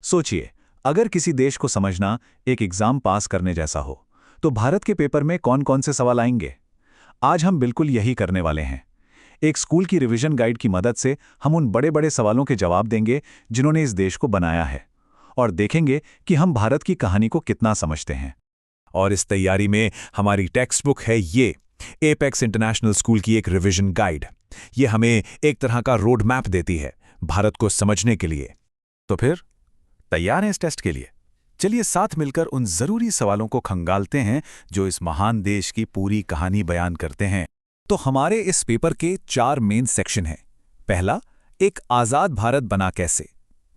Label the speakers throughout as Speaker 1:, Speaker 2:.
Speaker 1: सोचिए, अगर किसी देश को समझना एक एग्जाम पास करने जैसा हो, तो भारत के पेपर में कौन कौन से सवाल आएंगे? आज हम बिल्कुल यही करने वाले हैं। एक स्कूल की रिवीजन गाइड की मदद से हम उन बड़े बड़े सवालों के जवाब देंगे जिन्होंने इस देश को बनाया है, और देखेंगे कि हम भारत की कहानी को कितना समझते हैं।
Speaker 2: और इस तैयारी में हमारी टेक्स्ट बुक है ये एपेक्स इंटरनेशनल स्कूल की एक रिवीजन गाइड। ये हमें एक तरह का रोड मैप देती है भारत को समझने के लिए। तो फिर तैयार हैं इस टेस्ट के लिए? चलिए साथ मिलकर उन जरूरी सवालों को खंगालते हैं जो इस महान देश की पूरी कहानी बयान करते हैं। तो हमारे इस पेपर के 4 मेन सेक्शन हैं। पहला, एक आजाद भारत बना कैसे।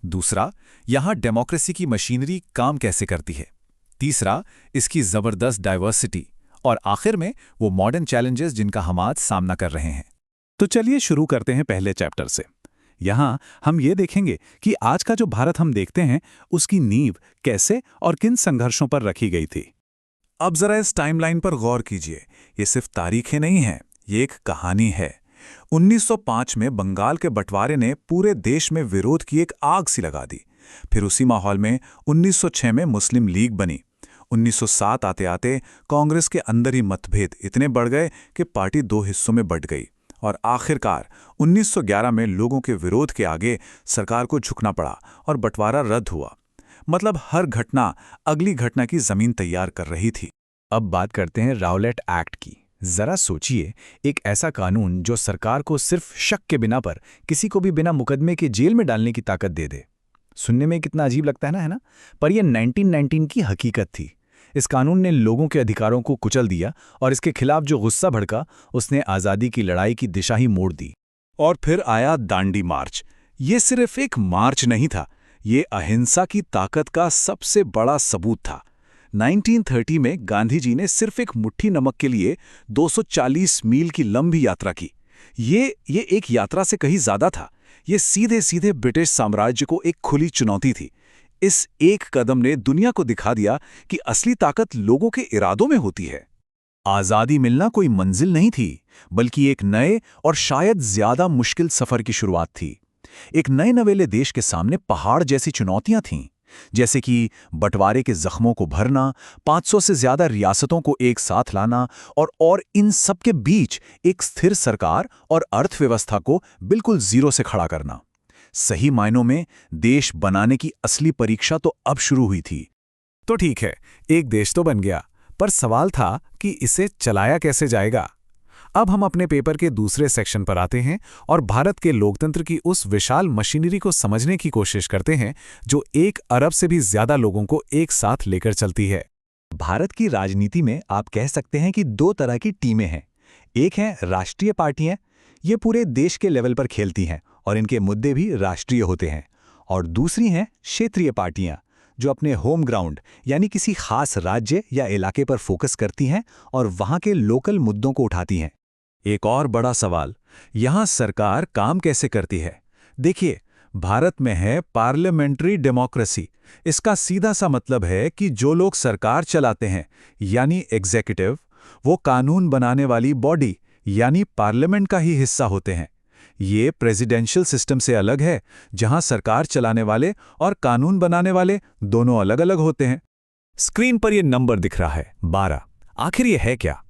Speaker 2: दूसरा, यहां डेमोक्रेसी की मशीनरी काम कैसे करती है। तीसरा, इसकी जबरदस्त डाइवर्सिटी। और आखिर में वो मॉडर्न चैलेंजेस जिनका हम आज सामना कर रहे हैं। तो चलिए शुरू करते हैं पहले चैप्टर से। यहां हम ये देखेंगे कि आज का जो भारत हम देखते हैं उसकी नींव कैसे और किन संघर्षों पर रखी गई थी। अब जरा इस टाइमलाइन पर गौर कीजिए। ये सिर्फ तारीखें नहीं हैं, ये एक कहानी है। 1905 में बंगाल के बंटवारे ने पूरे देश में विरोध की एक आग सी लगा दी। फिर उसी माहौल में 1906 में मुस्लिम लीग बनी। 1907 आते आते कांग्रेस के अंदर ही मतभेद इतने बढ़ गए कि पार्टी 2 हिस्सों में बंट गई, और आखिरकार 1911 में लोगों के विरोध के आगे सरकार को झुकना पड़ा और बंटवारा रद्द हुआ। मतलब हर घटना अगली घटना की जमीन तैयार कर रही थी।
Speaker 3: अब बात करते हैं राउलेट एक्ट की। जरा सोचिए, एक ऐसा कानून जो सरकार को सिर्फ शक के बिना पर किसी को भी बिना मुकदमे के जेल में डालने की ताकत दे दे। सुनने में कितना अजीब लगता है ना? पर यह 1919 की हकीकत थी। इस कानून ने लोगों के अधिकारों को कुचल दिया और इसके खिलाफ जो गुस्सा भड़का उसने आज़ादी की लड़ाई की दिशा ही मोड़ दी।
Speaker 2: और फिर आया दांडी मार्च। ये सिर्फ एक मार्च नहीं था, ये अहिंसा की ताकत का सबसे बड़ा सबूत था। 1930 में गांधी जी ने सिर्फ एक मुट्ठी नमक के लिए 240 मील की लंबी यात्रा की। ये एक यात्रा से कहीं ज्यादा था। ये सीधे सीधे ब्रिटिश साम्राज्य को एक खुली चुनौती थी। इस एक कदम ने दुनिया को दिखा दिया कि असली ताकत लोगों के इरादों में होती है।
Speaker 1: आज़ादी मिलना कोई मंजिल नहीं थी, बल्कि एक नए और शायद ज्यादा मुश्किल सफर की शुरुआत थी। एक नए नवेले देश के सामने पहाड़ जैसी चुनौतियां थीं, जैसे कि बंटवारे के जख्मों को भरना, 500 से ज्यादा रियासतों को एक साथ लाना, और इन सब के बीच एक स्थिर सरकार और अर्थव्यवस्था को बिल्कुल जीरो से खड़ा करना। सही मायनों में देश बनाने की असली परीक्षा तो अब शुरू हुई थी।
Speaker 2: तो ठीक है, एक देश तो बन गया, पर सवाल था कि इसे चलाया कैसे जाएगा। अब हम अपने पेपर के दूसरे सेक्शन पर आते हैं और भारत के लोकतंत्र की उस विशाल मशीनरी को समझने की कोशिश करते हैं जो 1 अरब से भी ज्यादा लोगों को एक साथ लेकर चलती है।
Speaker 3: भारत की राजनीति में आप कह सकते हैं कि 2 तरह की टीमें हैं। एक है राष्ट्रीय पार्टियां, ये पूरे देश के लेवल पर खेलती हैं और इनके मुद्दे भी राष्ट्रीय होते हैं। और दूसरी हैं क्षेत्रीय पार्टियां, जो अपने होम ग्राउंड यानी किसी खास राज्य या इलाके पर फोकस करती हैं और वहां के लोकल मुद्दों को उठाती हैं।
Speaker 1: एक और बड़ा सवाल, यहां सरकार काम कैसे करती है? देखिए, भारत में है पार्लियामेंट्री डेमोक्रेसी। इसका सीधा सा मतलब है कि जो लोग सरकार चलाते हैं यानी एग्जीक्यूटिव, वो कानून बनाने वाली बॉडी यानी पार्लियामेंट का ही हिस्सा होते हैं। ये प्रेसिडेंशियल सिस्टम से अलग है, जहां सरकार चलाने वाले और कानून बनाने वाले दोनों अलग अलग होते हैं।
Speaker 2: स्क्रीन पर यह नंबर दिख रहा है 12। आखिर ये है क्या?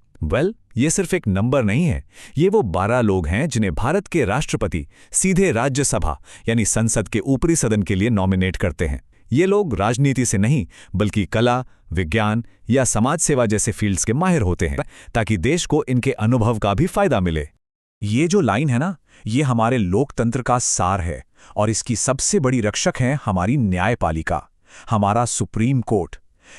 Speaker 2: ये सिर्फ एक नंबर नहीं है, ये वो 12 लोग हैं जिन्हें भारत के राष्ट्रपति सीधे राज्यसभा यानी संसद के ऊपरी सदन के लिए नॉमिनेट करते हैं। ये लोग राजनीति से नहीं बल्कि कला, विज्ञान या समाज सेवा जैसे फील्ड्स के माहिर होते हैं, ताकि देश को इनके अनुभव का भी फायदा मिले।
Speaker 1: ये जो लाइन है ना, ये हमारे लोकतंत्र का सार है, और इसकी सबसे बड़ी रक्षक है हमारी न्यायपालिका, हमारा सुप्रीम कोर्ट।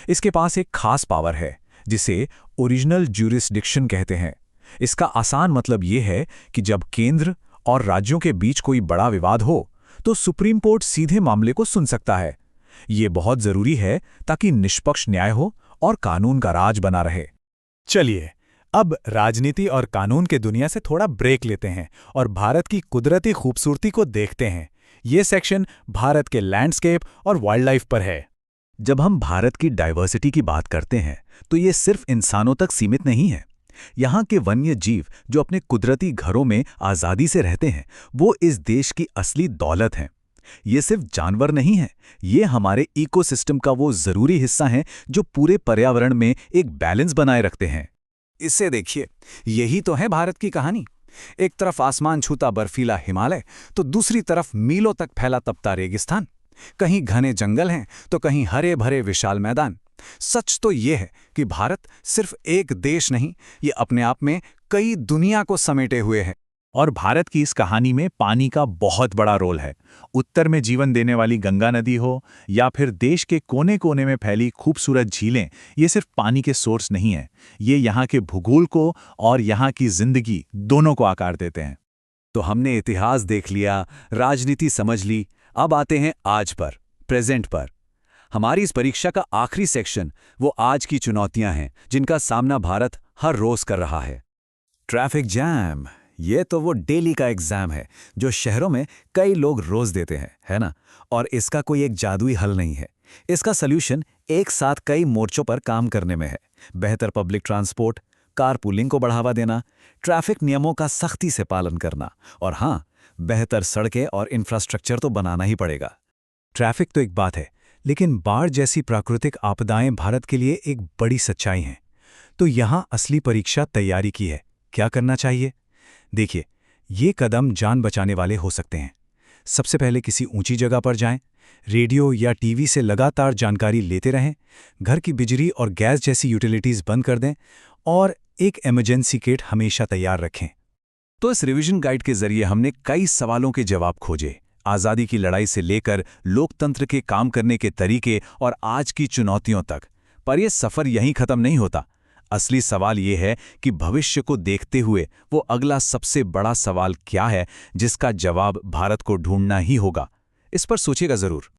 Speaker 1: इसके पास एक खास पावर है जिसे ओरिजिनल ज्यूरिसडिक्शन कहते हैं। इसका आसान मतलब ये है कि जब केंद्र और राज्यों के बीच कोई बड़ा विवाद हो तो सुप्रीम कोर्ट सीधे मामले को सुन सकता है। ये बहुत जरूरी है ताकि निष्पक्ष न्याय हो और कानून का राज बना रहे।
Speaker 2: चलिए अब राजनीति और कानून के दुनिया से थोड़ा ब्रेक लेते हैं और भारत की कुदरती खूबसूरती को देखते हैं। ये सेक्शन भारत के लैंडस्केप और वाइल्ड लाइफ पर है।
Speaker 1: जब हम भारत की डाइवर्सिटी की बात करते हैं तो ये सिर्फ इंसानों तक सीमित नहीं है। यहाँ के वन्य जीव जो अपने कुदरती घरों में आज़ादी से रहते हैं, वो इस देश की असली दौलत हैं।
Speaker 3: ये सिर्फ जानवर नहीं है, ये हमारे इकोसिस्टम का वो जरूरी हिस्सा है जो पूरे पर्यावरण में एक बैलेंस बनाए रखते हैं।
Speaker 1: इसे देखिए, यही तो है भारत की कहानी। एक तरफ आसमान छूता बर्फीला हिमालय, तो दूसरी तरफ मीलों तक फैला तपता रेगिस्तान। कहीं घने जंगल हैं तो कहीं हरे भरे विशाल मैदान। सच तो ये है कि भारत सिर्फ एक देश नहीं, ये अपने आप में कई दुनिया को समेटे हुए है।
Speaker 2: और भारत की इस कहानी में पानी का बहुत बड़ा रोल है। उत्तर में जीवन देने वाली गंगा नदी हो या फिर देश के कोने कोने में फैली खूबसूरत झीलें, ये सिर्फ पानी के सोर्स नहीं है, ये यहाँ के भूगोल को और यहाँ की जिंदगी दोनों को आकार देते हैं।
Speaker 3: तो हमने इतिहास देख लिया, राजनीति समझ ली, अब आते हैं आज पर, प्रेजेंट पर। हमारी इस परीक्षा का आखिरी सेक्शन वो आज की चुनौतियां हैं जिनका सामना भारत हर रोज कर रहा है। ट्रैफिक जैम, ये तो वो डेली का एग्जाम है जो शहरों में कई लोग रोज देते हैं, है ना? और इसका कोई एक जादुई हल नहीं है। इसका सल्यूशन एक साथ कई मोर्चों पर काम करने में है। बेहतर पब्लिक ट्रांसपोर्ट, कारपूलिंग को बढ़ावा देना, ट्रैफिक नियमों का सख्ती से पालन करना, और हाँ, बेहतर सड़कें और इंफ्रास्ट्रक्चर तो बनाना ही पड़ेगा।
Speaker 1: ट्रैफिक तो एक बात है, लेकिन बाढ़ जैसी प्राकृतिक आपदाएं भारत के लिए एक बड़ी सच्चाई हैं। तो यहाँ असली परीक्षा तैयारी की है। क्या करना चाहिए? देखिए, ये कदम जान बचाने वाले हो सकते हैं। सबसे पहले किसी ऊंची जगह पर जाएं, रेडियो या टीवी से लगातार जानकारी लेते रहें, घर की बिजली और गैस जैसी यूटिलिटीज़ बंद कर दें, और एक इमरजेंसी किट हमेशा तैयार रखें।
Speaker 2: तो इस रिवीजन गाइड के जरिए हमने कई सवालों के जवाब खोजे, आज़ादी की लड़ाई से लेकर लोकतंत्र के काम करने के तरीके और आज की चुनौतियों तक। पर यह सफ़र यहीं ख़त्म नहीं होता। असली सवाल ये है कि भविष्य को देखते हुए वो अगला सबसे बड़ा सवाल क्या है, जिसका जवाब भारत को ढूंढना ही होगा। इस पर सोचिएगा ज़रूर।